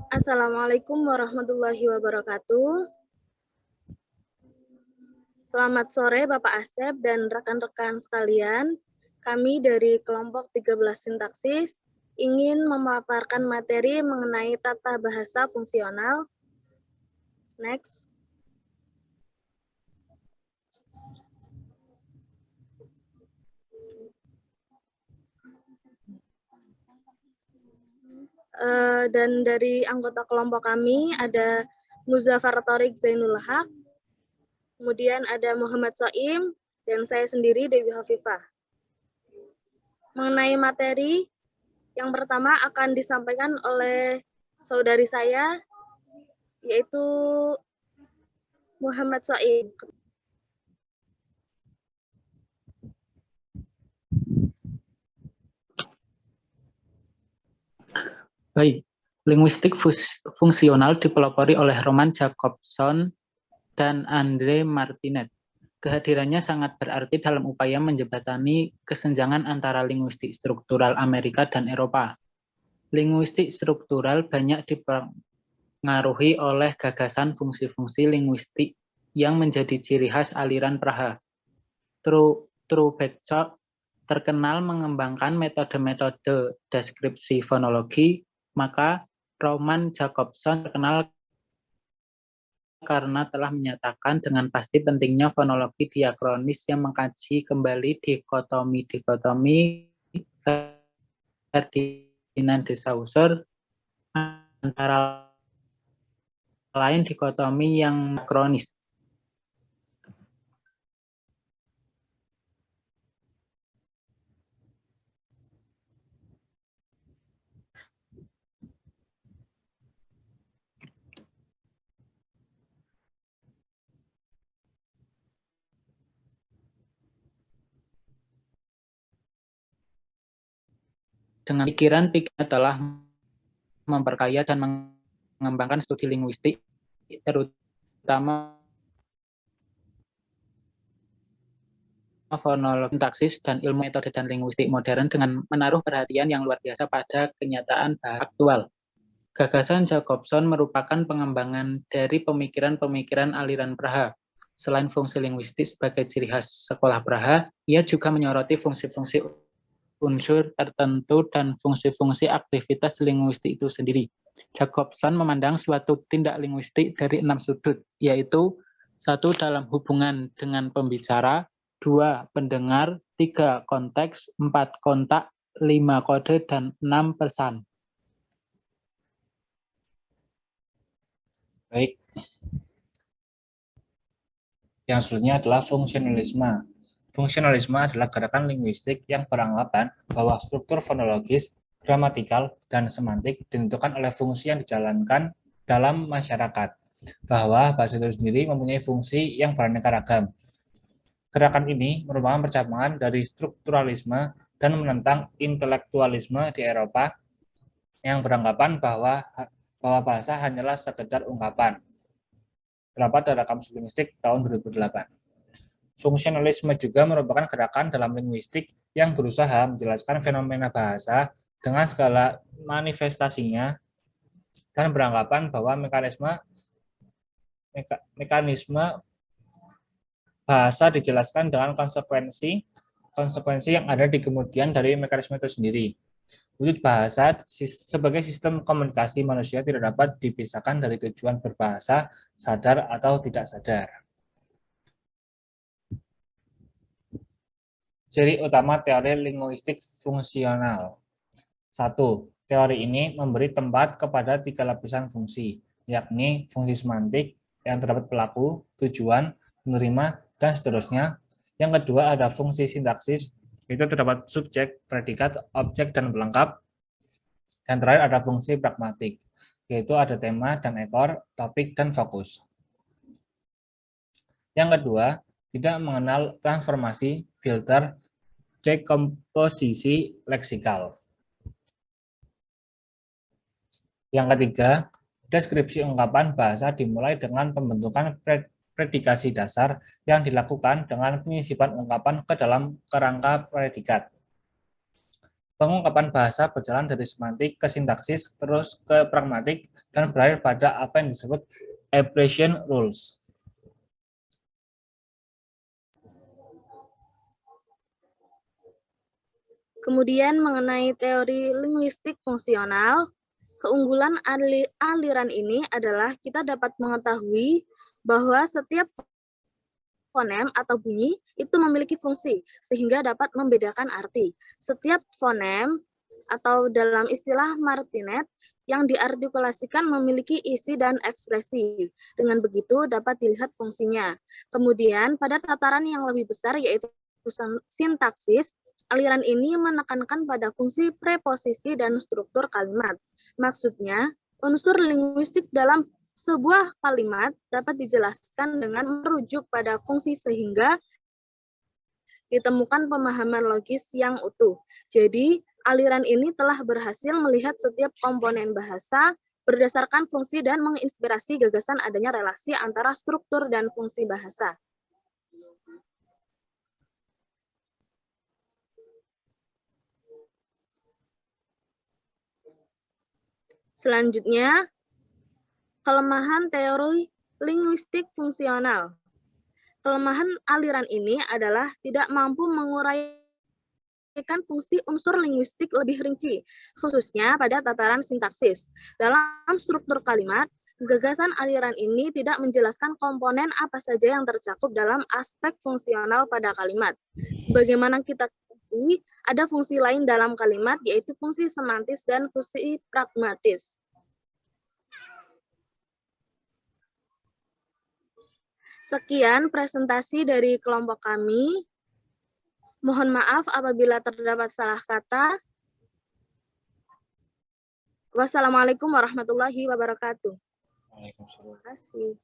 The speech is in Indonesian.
Assalamualaikum warahmatullahi wabarakatuh. Selamat sore Bapak Asep dan rekan-rekan sekalian. Kami dari kelompok 13 sintaksis ingin memaparkan materi mengenai tata bahasa fungsional. Next. Dan dari anggota kelompok kami ada Muzaffar Thorik Zainul Haq, kemudian ada Muhammad Soim, dan saya sendiri Dewi Hafifah. Mengenai materi, yang pertama akan disampaikan oleh saudari saya, yaitu Muhammad Soim. Baik, linguistik fungsional dipelopori oleh Roman Jakobson dan Andre Martinet. Kehadirannya sangat berarti dalam upaya menjembatani kesenjangan antara linguistik struktural Amerika dan Eropa. Linguistik struktural banyak dipengaruhi oleh gagasan fungsi-fungsi linguistik yang menjadi ciri khas aliran Praha. Trubetskoy terkenal mengembangkan metode-metode deskripsi fonologi, maka Roman Jakobson terkenal karena telah menyatakan dengan pasti pentingnya fonologi diakronis yang mengkaji kembali dikotomi Ferdinand de Saussure, antara lain dikotomi yang kronis. Dengan pikiran-pikirannya telah memperkaya dan mengembangkan studi linguistik, terutama fonologi, sintaksis, dan ilmu metode dan linguistik modern dengan menaruh perhatian yang luar biasa pada kenyataan bahasa aktual. Gagasan Jakobson merupakan pengembangan dari pemikiran-pemikiran aliran Praha. Selain fungsi linguistik sebagai ciri khas sekolah Praha, ia juga menyoroti fungsi-fungsi unsur tertentu dan fungsi-fungsi aktivitas linguistik itu sendiri. Jakobson memandang suatu tindak linguistik dari 6 sudut, yaitu 1. Dalam hubungan dengan pembicara, 2. Pendengar, 3. Konteks, 4. Kontak, 5. Kode, dan 6. Pesan. Baik. Yang selanjutnya adalah fungsionalisme. Fungsionalisme adalah gerakan linguistik yang beranggapan bahwa struktur fonologis, gramatikal, dan semantik ditentukan oleh fungsi yang dijalankan dalam masyarakat, bahwa bahasa itu sendiri mempunyai fungsi yang beraneka ragam. Gerakan ini merupakan percabangan dari strukturalisme dan menentang intelektualisme di Eropa yang beranggapan bahwa bahasa hanyalah sekedar ungkapan. Terdapat dalam Kamus Linguistik tahun 2008. Fungsionalisme juga merupakan gerakan dalam linguistik yang berusaha menjelaskan fenomena bahasa dengan segala manifestasinya dan beranggapan bahwa mekanisme bahasa dijelaskan dengan konsekuensi yang ada di kemudian dari mekanisme itu sendiri. Wujud bahasa sebagai sistem komunikasi manusia tidak dapat dipisahkan dari tujuan berbahasa, sadar atau tidak sadar. Ciri utama teori linguistik fungsional. 1. Teori ini memberi tempat kepada 3 lapisan fungsi, yakni fungsi semantik yang terdapat pelaku, tujuan, menerima, dan seterusnya. Yang kedua ada fungsi sintaksis, itu terdapat subjek, predikat, objek, dan pelengkap. Dan terakhir ada fungsi pragmatik, yaitu ada tema dan ekor, topik, dan fokus. Yang kedua, tidak mengenal transformasi, filter, dekomposisi leksikal. Yang ketiga, deskripsi ungkapan bahasa dimulai dengan pembentukan predikasi dasar yang dilakukan dengan penyisipan ungkapan ke dalam kerangka predikat. Pengungkapan bahasa berjalan dari semantik ke sintaksis, terus ke pragmatik, dan berakhir pada apa yang disebut apprehension rules. Kemudian mengenai teori linguistik fungsional, keunggulan aliran ini adalah kita dapat mengetahui bahwa setiap fonem atau bunyi itu memiliki fungsi, sehingga dapat membedakan arti. Setiap fonem atau dalam istilah Martinet yang diartikulasikan memiliki isi dan ekspresi. Dengan begitu dapat dilihat fungsinya. Kemudian pada tataran yang lebih besar yaitu sintaksis, aliran ini menekankan pada fungsi preposisi dan struktur kalimat. Maksudnya, unsur linguistik dalam sebuah kalimat dapat dijelaskan dengan merujuk pada fungsi sehingga ditemukan pemahaman logis yang utuh. Jadi, aliran ini telah berhasil melihat setiap komponen bahasa berdasarkan fungsi dan menginspirasi gagasan adanya relasi antara struktur dan fungsi bahasa. Selanjutnya, kelemahan teori linguistik fungsional. Kelemahan aliran ini adalah tidak mampu menguraikan fungsi unsur linguistik lebih rinci, khususnya pada tataran sintaksis. Dalam struktur kalimat, gagasan aliran ini tidak menjelaskan komponen apa saja yang tercakup dalam aspek fungsional pada kalimat. Sebagaimana kita ketahui, ada fungsi lain dalam kalimat, yaitu fungsi semantis dan fungsi pragmatis. Sekian presentasi dari kelompok kami. Mohon maaf apabila terdapat salah kata. Wassalamualaikum warahmatullahi wabarakatuh. Waalaikumsalam. Terima kasih.